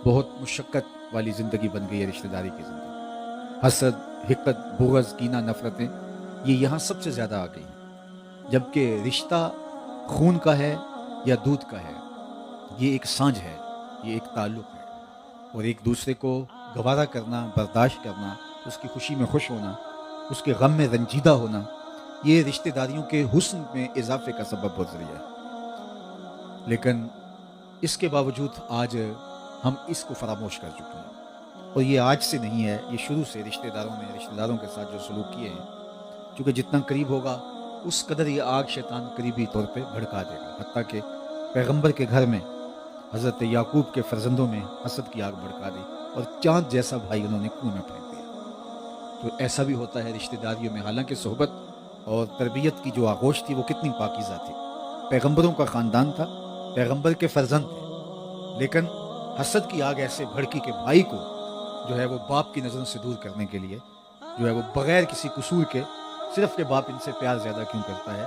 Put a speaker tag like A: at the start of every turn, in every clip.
A: بہت مشقت والی زندگی بن گئی ہے رشتہ داری کی زندگی. حسد، حقد، بغض، کینہ، نفرتیں یہ یہاں سب سے زیادہ آ گئی ہیں. جبکہ رشتہ خون کا ہے یا دودھ کا ہے، یہ ایک سانجھ ہے، یہ ایک تعلق ہے. اور ایک دوسرے کو گوارا کرنا، برداشت کرنا، اس کی خوشی میں خوش ہونا، اس کے غم میں رنجیدہ ہونا، یہ رشتہ داریوں کے حسن میں اضافے کا سبب اور ذریعہ ہے. لیکن اس کے باوجود آج ہم اس کو فراموش کر چکے ہیں. اور یہ آج سے نہیں ہے، یہ شروع سے رشتہ داروں نے رشتہ داروں کے ساتھ جو سلوک کیے ہیں. کیونکہ جتنا قریب ہوگا اس قدر یہ آگ شیطان قریبی طور پہ بھڑکا دے گا. حتیٰ کہ پیغمبر کے گھر میں حضرت یعقوب کے فرزندوں میں حسد کی آگ بھڑکا دی اور چاند جیسا بھائی انہوں نے کنویں میں پھینک دیا. تو ایسا بھی ہوتا ہے رشتہ داریوں میں. حالانکہ صحبت اور تربیت کی جو آغوش تھی وہ کتنی پاکیزہ تھی، پیغمبروں کا خاندان تھا، پیغمبر کے فرزند تھے. لیکن حسد کی آگ ایسے بھڑکی کہ بھائی کو جو ہے وہ باپ کی نظروں سے دور کرنے کے لیے جو ہے وہ بغیر کسی قصور کے، صرف کہ باپ ان سے پیار زیادہ کیوں کرتا ہے،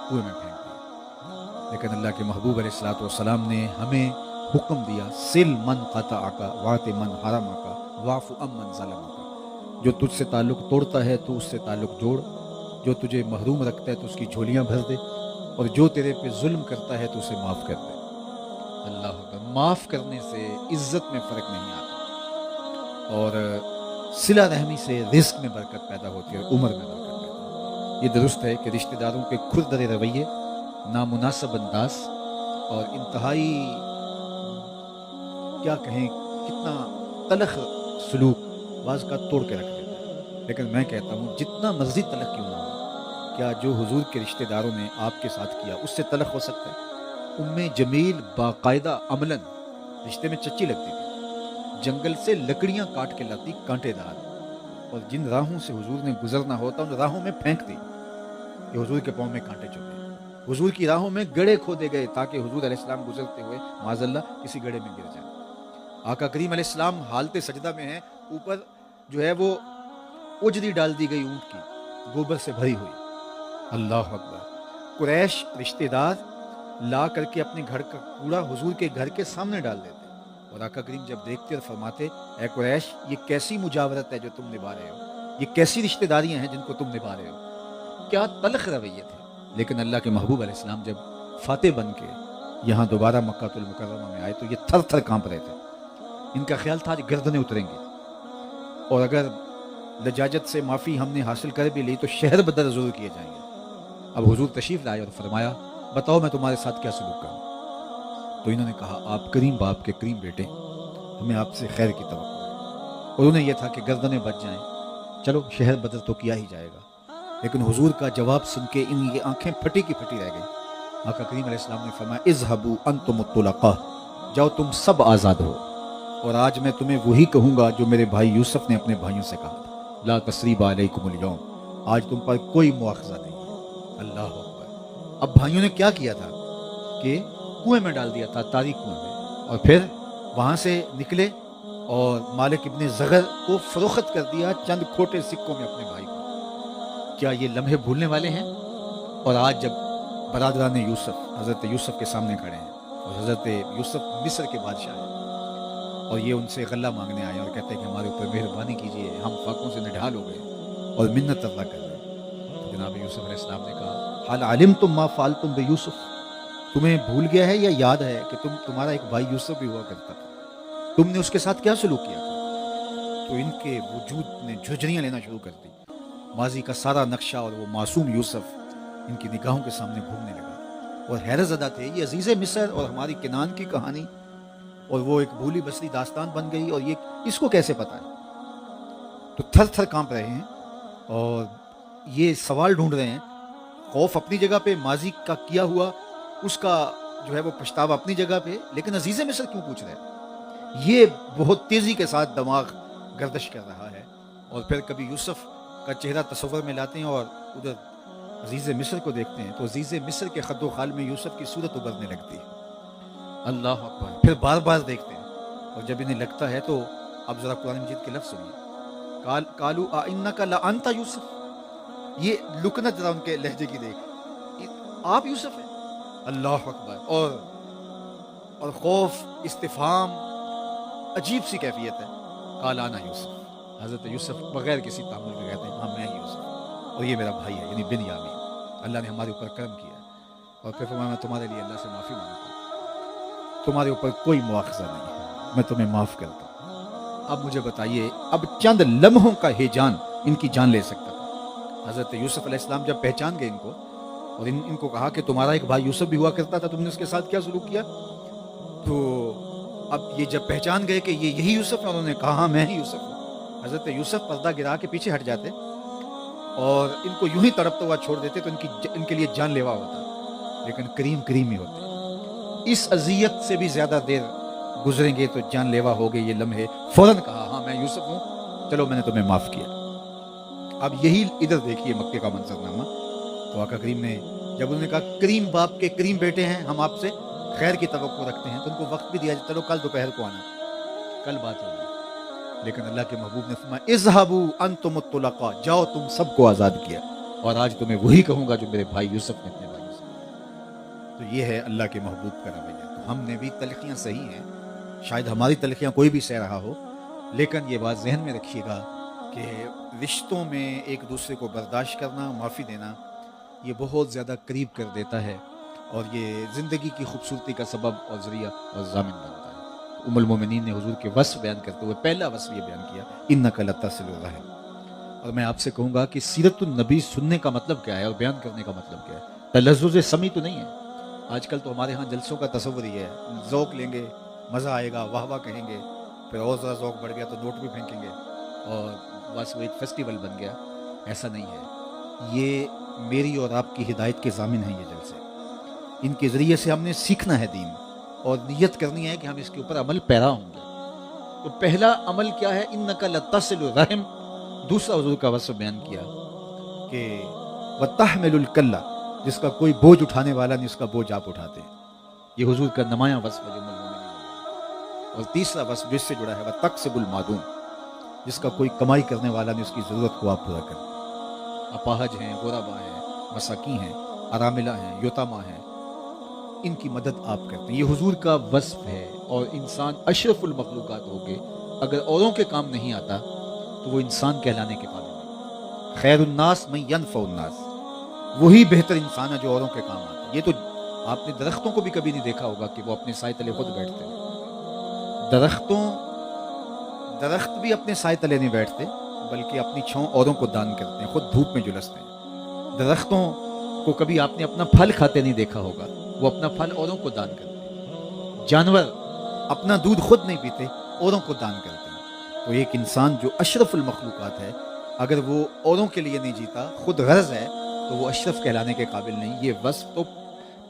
A: کنویں میں پھینک دیا. لیکن اللہ کے محبوب علیہ الصلوۃ والسلام نے ہمیں حکم دیا، سل من قطعک واعط من حرمک واعف عمن ظلمک. جو تجھ سے تعلق توڑتا ہے تو اس سے تعلق جوڑ، جو تجھے محروم رکھتا ہے تو اس کی جھولیاں بھر دے، اور جو تیرے پہ ظلم کرتا ہے تو اسے معاف کر دے. اللہ اکبر. معاف کرنے سے عزت میں فرق نہیں آتا، اور صلہ رحمی سے رزق میں برکت پیدا ہوتی ہے اور عمر میں برکت پیدا ہوتی ہے. یہ درست ہے کہ رشتہ داروں کے کھردرے رویے، نامناسب انداز اور انتہائی کیا کہیں کتنا تلخ سلوک بعض کا توڑ کے رکھ دیتا ہے. لیکن میں کہتا ہوں جتنا مرضی تلخ کیوں نہ ہو، کیا جو حضور کے رشتہ داروں نے آپ کے ساتھ کیا اس سے تلخ ہو سکتا ہے؟ جمیل باقاعدہ عملاً رشتے میں چچی لگتی تھی، جنگل سے لکڑیاں کاٹ کے لاتی کانٹے دار، اور جن راہوں سے حضور نے گزرنا ہوتا ان راہوں میں پھینک دی کہ حضور کے پاؤں میں کانٹے چبھے. حضور کی راہوں میں گڑھے کھودے گئے تاکہ حضور علیہ السلام گزرتے ہوئے معاذ اللہ کسی گڑھے میں گر جائیں. آقا کریم علیہ السلام حالت سجدہ میں ہیں، اوپر جو ہے وہ اجری ڈال دی گئی اونٹ کی، گوبر سے بھری ہوئی. اللہ اکبر. قریش رشتہ دار لا کر کے اپنے گھر کا کوڑا حضور کے گھر کے سامنے ڈال دیتے، اور آقا کریم جب دیکھتے اور فرماتے، اے قریش یہ کیسی مجاورت ہے جو تم نبھا رہے ہو، یہ کیسی رشتہ داریاں ہیں جن کو تم نبھا رہے ہو. کیا تلخ رویے تھے. لیکن اللہ کے محبوب علیہ السلام جب فاتح بن کے یہاں دوبارہ مکہ المکرمہ میں آئے تو یہ تھر تھر کانپ رہے تھے. ان کا خیال تھا کہ گردنیں اتریں گی، اور اگر لجاجت سے معافی ہم نے حاصل کر بھی لی تو شہر بدر ضرور کیے جائیں گے. اب حضور تشریف لائے اور فرمایا، بتاؤ میں تمہارے ساتھ کیا سلوک کروں. تو انہوں نے کہا، آپ کریم باپ کے کریم بیٹے، ہمیں آپ سے خیر کی توقع ہے. اور انہیں یہ تھا کہ گردنیں بچ جائیں، چلو شہر بدر تو کیا ہی جائے گا. لیکن حضور کا جواب سن کے ان کی آنکھیں پھٹی کی پھٹی رہ گئیں. آقا کریم علیہ السلام نے فرمایا، اذهبوا انتم الطلقاء، جاؤ تم سب آزاد ہو. اور آج میں تمہیں وہی کہوں گا جو میرے بھائی یوسف نے اپنے بھائیوں سے کہا تھا، لا تثریب علیکم اليوم، آج تم پر کوئی مواخذہ نہیں ہے. اللہ اکبر. اب بھائیوں نے کیا کیا تھا کہ کنویں میں ڈال دیا تھا، تاریک کنویں میں، اور پھر وہاں سے نکلے اور مالک ابن زغر کو فروخت کر دیا چند کھوٹے سکوں میں اپنے بھائی کو. کیا یہ لمحے بھولنے والے ہیں؟ اور آج جب برادران یوسف حضرت یوسف کے سامنے کھڑے ہیں، اور حضرت یوسف مصر کے بادشاہ ہیں، اور یہ ان سے غلہ مانگنے آئے اور کہتے ہیں کہ ہمارے اوپر مہربانی کیجیے، ہم فاقوں سے نڈھال ہو گئے اور منت اللہ کر رہے ہیں. تو جناب یوسف علیہ السلام نے کہا، حال علمتم ما فعلتم بیوسف، تمہیں بھول گیا ہے یا یاد ہے کہ تمہارا ایک بھائی یوسف بھی ہوا کرتا تھا، تم نے اس کے ساتھ کیا سلوک کیا تھا. تو ان کے وجود نے جھجریاں لینا شروع کر دی. ماضی کا سارا نقشہ اور وہ معصوم یوسف ان کی نگاہوں کے سامنے گھومنے لگا، اور حیرت زدہ تھے. یہ عزیز مصر اور ہماری کنان کی کہانی اور وہ ایک بھولی بسری داستان بن گئی، اور یہ اس کو کیسے پتا ہے. تو تھر تھر کانپ رہے ہیں اور یہ سوال ڈھونڈ رہے ہیں. خوف اپنی جگہ پہ، ماضی کا کیا ہوا اس کا جو ہے وہ پچھتاوا اپنی جگہ پہ، لیکن عزیز مصر کیوں پوچھ رہے ہیں. یہ بہت تیزی کے ساتھ دماغ گردش کر رہا ہے. اور پھر کبھی یوسف کا چہرہ تصور میں لاتے ہیں اور ادھر عزیز مصر کو دیکھتے ہیں تو عزیز مصر کے خد و خال میں یوسف کی صورت ابھرنے لگتی ہے. اللہ اکبر. پھر بار بار دیکھتے ہیں، اور جب انہیں لگتا ہے تو اب ذرا قرآن مجید کے لفظ سنیے، قالوا اِنَّكَ لَأَنْتَ یوسف. یہ لکنت ذرا ان کے لہجے کی دیکھ، آپ یوسف ہیں. اللہ اکبر. اور خوف، استفہام عجیب سی کیفیت ہے. قال انا یوسف، حضرت یوسف بغیر کسی تعامل کے کہتے ہیں ہاں میں یوسف اور یہ میرا بھائی ہے یعنی بنیامین. اللہ نے ہمارے اوپر کرم کیا اور پھر فرمایا میں تمہارے لیے اللہ سے معافی مانگتا ہوں، تمہارے اوپر کوئی مواخذہ نہیں ہے، میں تمہیں معاف کرتا ہوں. اب مجھے بتائیے، اب چند لمحوں کا ہیجان ان کی جان لے سکتا تھا. حضرت یوسف علیہ السلام جب پہچان گئے ان کو اور ان کو کہا کہ تمہارا ایک بھائی یوسف بھی ہوا کرتا تھا، تم نے اس کے ساتھ کیا سلوک کیا، تو اب یہ جب پہچان گئے کہ یہ یہی یوسف ہے، انہوں نے کہا ہاں میں ہی یوسف ہوں. حضرت یوسف پردہ گرا کے پیچھے ہٹ جاتے اور ان کو یوں ہی تڑپتا ہوا چھوڑ دیتے تو ان کے لیے جان لیوا ہوتا، لیکن کریم ہی ہوتے. اس اذیت سے بھی زیادہ دیر گزریں گے تو جان لیوا ہو گئے یہ لمحے. فوراً کہا ہاں میں یوسف ہوں، چلو میں نے تمہیں معاف کیا. اب یہی ادھر دیکھیے مکے کا منظرنامہ. تو آقا کریم نے جب انہوں نے کہا کریم باپ کے کریم بیٹے ہیں، ہم آپ سے خیر کی توقع رکھتے ہیں، تو ان کو وقت بھی دیا جاتا، چلو کل دوپہر کو آنا، کل بات ہوگی. لیکن اللہ کے محبوب نے فرمایا اذهبوا انتم الطلقاء، جاؤ تم سب کو آزاد کیا، اور آج تمہیں وہی کہوں گا جو میرے بھائی یوسف نے اپنے بھائی سے. تو یہ ہے اللہ کے محبوب کا رویہ. تو ہم نے بھی تلخیاں صحیح ہیں، شاید ہماری تلخیاں کوئی بھی سہ رہا ہو، لیکن یہ بات ذہن میں رکھیے گا کہ رشتوں میں ایک دوسرے کو برداشت کرنا، معافی دینا، یہ بہت زیادہ قریب کر دیتا ہے اور یہ زندگی کی خوبصورتی کا سبب اور ذریعہ اور ضامن بنتا ہے. ام المومنین نے حضور کے وصف بیان کرتے ہوئے پہلا وصف یہ بیان کیا انک لتصل الرحم. اور میں آپ سے کہوں گا کہ سیرت النبی سننے کا مطلب کیا ہے اور بیان کرنے کا مطلب کیا ہے. تلذذ سمی تو نہیں ہے. آج کل تو ہمارے ہاں جلسوں کا تصور ہی ہے، ذوق لیں گے، مزہ آئے گا، واہ واہ کہیں گے، پھر اور ذرا ذوق بڑھ گیا تو نوٹ بھی پھینکیں گے اور بس وہ ایک فیسٹیول بن گیا. ایسا نہیں ہے. یہ میری اور آپ کی ہدایت کے ضامن ہیں یہ جلسے. ان کے ذریعے سے ہم نے سیکھنا ہے دین اور نیت کرنی ہے کہ ہم اس کے اوپر عمل پیرا ہوں گے. تو پہلا عمل کیا ہے انک لتصل الرحم. دوسرا حضور کا وصف بیان کیا کہ وتحمل الکلہ، جس کا کوئی بوجھ اٹھانے والا نہیں اس کا بوجھ آپ اٹھاتے ہیں. یہ حضور کا نمایاں وصف ہے جو المومنین. اور تیسرا وصف جس سے جڑا ہے وتکسب المعدوم، جس کا کوئی کمائی کرنے والا نہیں اس کی ضرورت کو آپ پورا کرتے. اپاہج ہیں، غربا ہیں، مساکین ہیں، اراملہ ہیں، یتامہ ہیں، ان کی مدد آپ کرتے ہیں. یہ حضور کا وصف ہے. اور انسان اشرف المخلوقات ہو کے اگر اوروں کے کام نہیں آتا تو وہ انسان کہلانے کے قابل نہیں. خیر الناس من ینفع الناس، وہی بہتر انسان ہے جو اوروں کے کام آتا ہے. یہ تو آپ نے درختوں کو بھی کبھی نہیں دیکھا ہوگا کہ وہ اپنے سائے تلے خود بیٹھتے ہیں. درخت بھی اپنے سائے تلے نہیں بیٹھتے بلکہ اپنی چھاؤں اوروں کو دان کرتے ہیں، خود دھوپ میں جلستے ہیں. درختوں کو کبھی آپ نے اپنا پھل کھاتے نہیں دیکھا ہوگا، وہ اپنا پھل اوروں کو دان کرتے ہیں. جانور اپنا دودھ خود نہیں پیتے، اوروں کو دان کرتے ہیں. تو ایک انسان جو اشرف المخلوقات ہے، اگر وہ اوروں کے لیے نہیں جیتا، خود غرض ہے، تو وہ اشرف کہلانے کے قابل نہیں. یہ وصف تو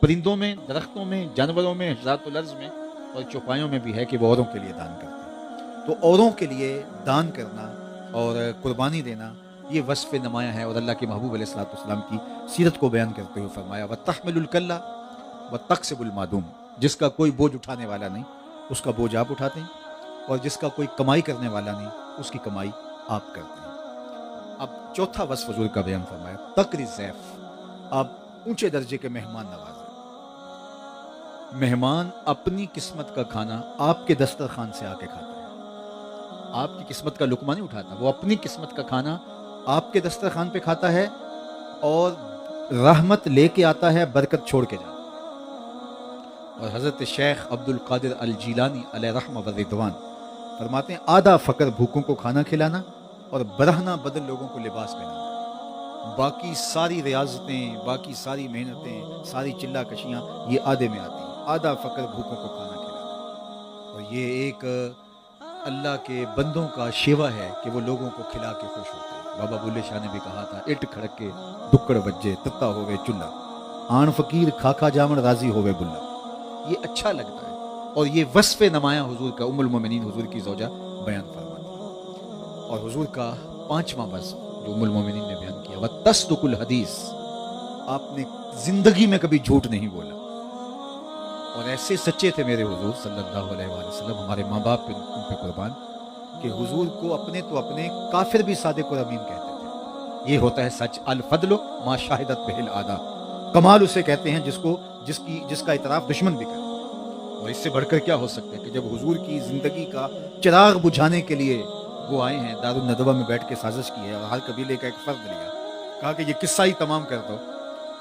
A: پرندوں میں، درختوں میں، جانوروں میں، ذات الارض میں اور چوپایوں میں بھی ہے کہ وہ اوروں کے لیے دان کرتے ہیں. تو اوروں کے لیے دان کرنا اور قربانی دینا یہ وصف نمایاں ہے. اور اللہ کے محبوب علیہ الصلوۃ والسلام کی سیرت کو بیان کرتے ہوئے فرمایا وتحمل الکلہ وتکسب المعدوم، جس کا کوئی بوجھ اٹھانے والا نہیں اس کا بوجھ آپ اٹھاتے ہیں، اور جس کا کوئی کمائی کرنے والا نہیں اس کی کمائی آپ کرتے ہیں. اب چوتھا وصف حضور کا بیان فرمایا تقری ضیف، آپ اونچے درجے کے مہمان نوازیں. مہمان اپنی قسمت کا کھانا آپ کے دسترخوان سے آ کے کھاتا ہے. آپ کی قسمت کا لقمہ نہیں اٹھاتا، وہ اپنی قسمت کا کھانا آپ کے دسترخوان پہ کھاتا ہے اور رحمت لے کے آتا ہے، برکت چھوڑ کے جاتا ہے. اور حضرت شیخ عبد القادر الجیلانی علیہ رحمہ و رضوان فرماتے ہیں آدھا فقر بھوکوں کو کھانا کھلانا اور برہنہ بدل لوگوں کو لباس پہنانا. باقی ساری ریاضتیں، باقی ساری محنتیں، ساری چلا کشیاں یہ آدھے میں آتی ہیں. آدھا فقر بھوکوں کو کھانا کھلانا. اور یہ ایک اللہ کے بندوں کا شیوا ہے کہ وہ لوگوں کو کھلا کے خوش ہوتے ہیں. بابا بلے شاہ نے بھی کہا تھا اٹ کھڑک کے دکڑ بجے تتا ہوئے چلا، آن فقیر کھاکھا جامن راضی ہوئے بلا. یہ اچھا لگتا ہے. اور یہ وصف نمایاں حضور کا ام المومنین حضور کی زوجہ بیان فرماتی ہے. اور حضور کا پانچواں وصف جو ام المومنین نے بیان کیا وتصدق الحدیث، آپ نے زندگی میں کبھی جھوٹ نہیں بولا. اور ایسے سچے تھے میرے حضور صلی اللہ علیہ وآلہ وسلم، ہمارے ماں باپ ان پہ قربان، کہ حضور کو اپنے کافر بھی صادق اور امین کہتے تھے. یہ ہوتا ہے سچ. الفضل ما شاہدت بہ العادہ، کمال اسے کہتے ہیں جس کا اعتراف دشمن بھی کرے. اور اس سے بڑھ کر کیا ہو سکتا ہے کہ جب حضور کی زندگی کا چراغ بجھانے کے لیے وہ آئے ہیں، دارالندوہ میں بیٹھ کے سازش کی ہے اور ہر قبیلے کا ایک فرد لیا، کہا کہ یہ قصہ ہی تمام کر دو،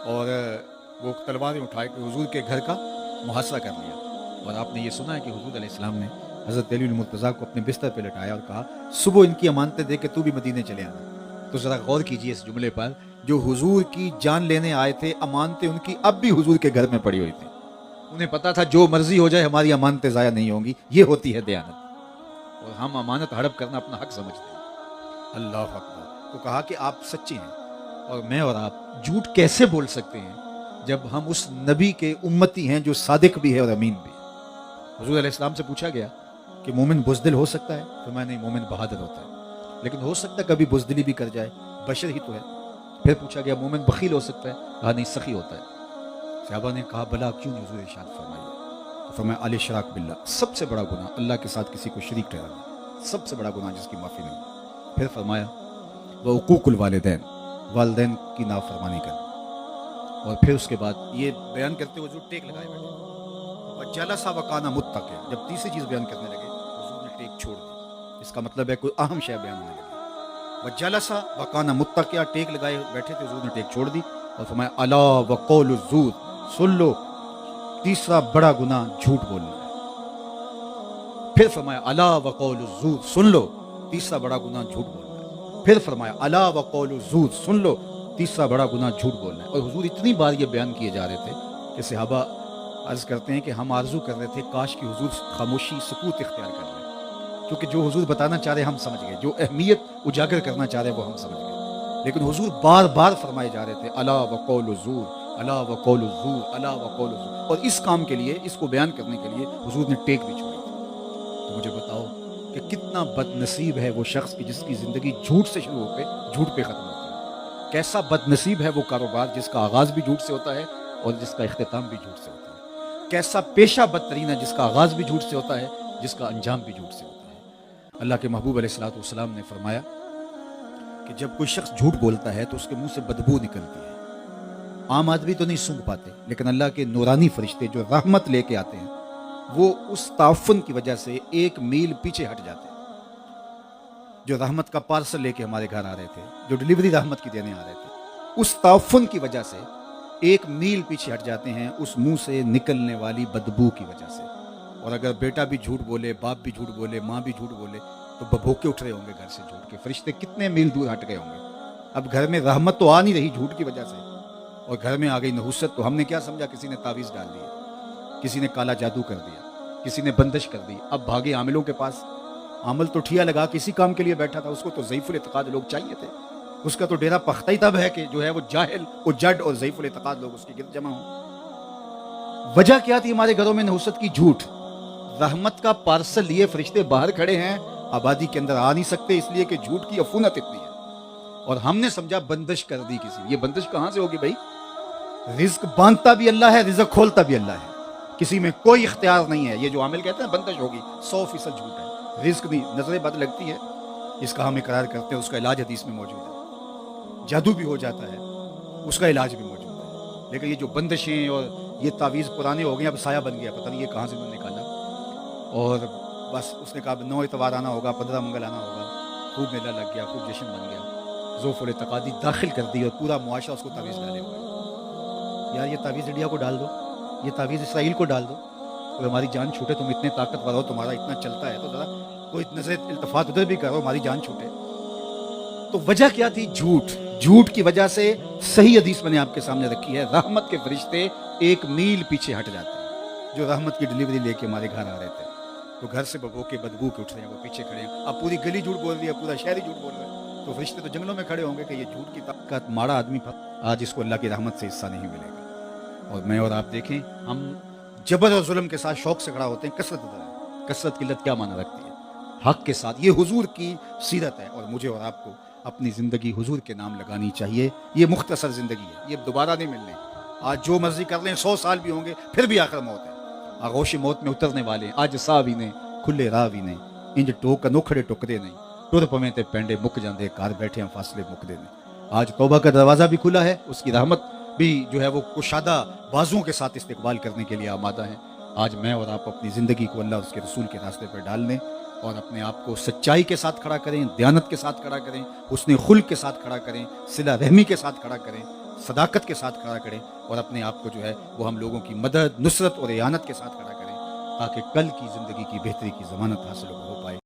A: اور وہ تلواریں اٹھائے کہ حضور کے گھر کا محاصرہ کر لیا۔ اور آپ نے یہ سنا ہے کہ حضور علیہ السلام نے حضرت علی المرتضیٰ کو اپنے بستر پہ لٹایا اور کہا صبح ان کی امانتیں دے کے تو بھی مدینے چلے آنا۔ تو ذرا غور کیجئے اس جملے پر، جو حضور کی جان لینے آئے تھے، امانتیں ان کی اب بھی حضور کے گھر میں پڑی ہوئی تھی۔ انہیں پتا تھا جو مرضی ہو جائے ہماری امانتیں ضائع نہیں ہوں گی، یہ ہوتی ہے دیانت، اور ہم امانت ہڑپ کرنا اپنا حق سمجھتے ہیں۔ اللہ اکبر۔ تو کہا کہ آپ سچے ہیں اور میں اور آپ جھوٹ کیسے بول سکتے ہیں جب ہم اس نبی کے امتی ہیں جو صادق بھی ہے اور امین بھی ہے۔ حضور علیہ السلام سے پوچھا گیا کہ مومن بزدل ہو سکتا ہے؟ فرمایا نہیں، مومن بہادر ہوتا ہے، لیکن ہو سکتا ہے کبھی بزدلی بھی کر جائے، بشر ہی تو ہے۔ پھر پوچھا گیا مومن بخیل ہو سکتا ہے؟ کہا نہیں، سخی ہوتا ہے۔ صحابہ نے کہا بلا کیوں نہیں؟ حضور ارشاد فرمائیے۔ تو فرمایا الاشراک باللہ، سب سے بڑا گناہ اللہ کے ساتھ کسی کو شریک ٹھہرانا، سب سے بڑا گناہ جس کی معافی نہیں۔ پھر فرمایا وعقوق الوالدین، والدین کی نافرمانی کرنا۔ اور پھر اس کے بعد یہ بیان کرتے ہوئے حضور ٹیک لگائے بیٹھے، وجلسا وکانا متکئا۔ جب تیسری چیز بیان کرنے لگے حضور نے ٹیک چھوڑ دی۔ اس کا مطلب ہے کوئی اہم شے بیان ہونے لگی۔ وجلسا وکانا متکئا، ٹیک لگائے بیٹھے تھے، حضور نے ٹیک چھوڑ دی اور فرمایا الا وقول الزور، سن لو تیسرا بڑا گناہ جھوٹ بولنا ہے۔ پھر فرمایا الا وقول الزور، سن لو تیسرا بڑا گناہ جھوٹ بولنا ہے۔ پھر فرمایا الا وقول الزور، سن لو تیسرا بڑا گناہ جھوٹ بولنا ہے۔ اور حضور اتنی بار یہ بیان کیے جا رہے تھے کہ صحابہ عرض کرتے ہیں کہ ہم آرزو کر رہے تھے کاش کہ حضور خاموشی سکوت اختیار کر لیں، کیونکہ جو حضور بتانا چاہ رہے ہم سمجھ گئے، جو اہمیت اجاگر کرنا چاہ رہے وہ ہم سمجھ گئے، لیکن حضور بار بار فرمائے جا رہے تھے الا وقول الزور، الا وقول الزور، الا وقول الزور۔ اور اس کام کے لیے، اس کو بیان کرنے کے لیے حضور نے ٹیک بھی چھوڑی تھی۔ تو مجھے بتاؤ کہ کتنا بد نصیب ہے وہ شخص کی جس کی زندگی جھوٹ سے شروع ہو کے جھوٹ پہ ختم ہوتی ہے۔ کیسا بد نصیب ہے وہ کاروبار جس کا آغاز بھی جھوٹ سے ہوتا ہے اور جس کا اختتام بھی جھوٹ سے ہوتا ہے۔ کیسا پیشہ بدترین ہے جس کا آغاز بھی جھوٹ سے ہوتا ہے، جس کا انجام بھی جھوٹ سے ہوتا ہے۔ اللہ کے محبوب علیہ الصلوۃ والسلام نے فرمایا کہ جب کوئی شخص جھوٹ بولتا ہے تو اس کے منہ سے بدبو نکلتی ہے۔ عام آدمی تو نہیں سونگھ پاتے، لیکن اللہ کے نورانی فرشتے جو رحمت لے کے آتے ہیں وہ اس تعفن کی وجہ سے 1 میل پیچھے ہٹ جاتے ہیں۔ جو رحمت کا پارسل لے کے ہمارے گھر آ رہے تھے، جو ڈلیوری رحمت کی دینے آ رہے تھے، اس تعفن کی وجہ سے 1 میل پیچھے ہٹ جاتے ہیں اس منہ سے نکلنے والی بدبو کی وجہ سے۔ اور اگر بیٹا بھی جھوٹ بولے، باپ بھی جھوٹ بولے، ماں بھی جھوٹ بولے تو ببھوکے اٹھ رہے ہوں گے گھر سے جھوٹ کے، فرشتے کتنے میل دور ہٹ گئے ہوں گے۔ اب گھر میں رحمت تو آ نہیں رہی جھوٹ کی وجہ سے، اور گھر میں آ گئی نحوست۔ تو ہم نے کیا سمجھا کسی نے تعویذ ڈال دیا، کسی نے کالا جادو کر دیا، کسی نے بندش کر دی۔ اب بھاگے عاملوں کے پاس۔ عامل تو ٹھیا لگا کسی کام کے لیے بیٹھا تھا، اس کو تو ضعیف الاعتقاد لوگ چاہیے تھے، اس کا تو ڈیرا پختہ ہی تب ہے کہ جو ہے وہ جاہل اور جڈ اور ضعیف الاعتقاد لوگ اس کے گرد جمع ہوں۔ وجہ کیا تھی ہمارے گھروں میں نحوست کی؟ جھوٹ۔ رحمت کا پارسل لیے فرشتے باہر کھڑے ہیں، آبادی کے اندر آ نہیں سکتے اس لیے کہ جھوٹ کی عفونت اتنی ہے، اور ہم نے سمجھا بندش کر دی کسی۔ یہ بندش کہاں سے ہوگی بھائی؟ رزق باندھتا بھی اللہ ہے، رزق کھولتا بھی اللہ ہے، کسی میں کوئی اختیار نہیں ہے۔ یہ جو عامل کہتے ہیں بندش ہوگی، 100% جھوٹ ہے۔ رزق نہیں، نظر بد لگتی ہے، اس کا ہم اقرار کرتے ہیں، اس کا علاج حدیث میں موجود ہے۔ جادو بھی ہو جاتا ہے، اس کا علاج بھی موجود ہے، لیکن یہ جو بندشیں اور یہ تعویذ پرانے ہو گئے، اب سایہ بن گیا، پتہ نہیں یہ کہاں سے انہوں نے نکالا، اور بس اس نے کہا 9 اتوار آنا ہوگا، 15 منگل آنا ہوگا، خوب میلہ لگ گیا، خوب جشن بن گیا، ذوف الاعتقادی داخل کر دی اور پورا معاشرہ اس کو تعویذ ڈالے ہوئے۔ یار یہ تعویذ انڈیا کو ڈال دو، یہ تعویذ اسرائیل کو ڈال دو، اور ہماری جان چھوٹے، تم اتنے طاقتور ہو، تمہارا اتنا چلتا ہے، تو ذرا کوئی نظر التفات ادھر بھی کرو، ہماری جان چھوٹے۔ تو وجہ کیا تھی؟ جھوٹ۔ جھوٹ کی وجہ سے صحیح حدیث میں نے آپ کے سامنے رکھی ہے، رحمت کے فرشتے 1 میل پیچھے ہٹ جاتے ہیں۔ جو رحمت کی ڈلیوری لے کے ہمارے گھر آ رہے تھے تو گھر سے ببو کے بدبو کے اٹھ رہے ہیں، وہ پیچھے کھڑے ہیں۔ اب پوری گلی جھوٹ بول رہی ہے، پورا شہر ہی جھوٹ بول رہا ہے، تو فرشتے تو جنگلوں میں کھڑے ہوں گے کہ یہ جھوٹ کی طاقت ماڑا آدمی آج اس کو اللہ کی رحمت سے حصہ نہیں ملے گا۔ اور میں اور آپ دیکھیں، ہم جبر اور ظلم کے ساتھ شوق سے کھڑا ہوتے ہیں، کثرت کثرت قلت کیا معنی رکھتی ہے؟ حق کے ساتھ۔ یہ حضور کی سیرت ہے، اور مجھے اور آپ کو اپنی زندگی حضور کے نام لگانی چاہیے۔ یہ مختصر زندگی ہے، یہ دوبارہ نہیں ملنے۔ آج جو مرضی کر لیں، 100 سال بھی ہوں گے، پھر بھی آخر موت ہے۔ آغوش موت میں اترنے والے ہیں، آج سا بھی نے کھلے راہ بھی نے، انج ٹوک نوکھڑے ٹکدے نہیں، ٹر پویں تے پینڈے مک جاندے، کار بیٹھے ہیں فاصلے مکدے نہیں۔ آج توبہ کا دروازہ بھی کھلا ہے، اس کی رحمت بھی جو ہے وہ کشادہ بازوؤں کے ساتھ استقبال کرنے کے لیے آمادہ ہے۔ آج میں اور آپ اپنی زندگی کو اللہ اور اس کے رسول کے راستے پر ڈال لیں اور اپنے آپ کو سچائی کے ساتھ کھڑا کریں، دیانت کے ساتھ کھڑا کریں، حسن خلق کے ساتھ کھڑا کریں، صلہ رحمی کے ساتھ کھڑا کریں، صداقت کے ساتھ کھڑا کریں، اور اپنے آپ کو جو ہے وہ ہم لوگوں کی مدد، نصرت اور اعانت کے ساتھ کھڑا کریں، تاکہ کل کی زندگی کی بہتری کی ضمانت حاصل ہو پائے۔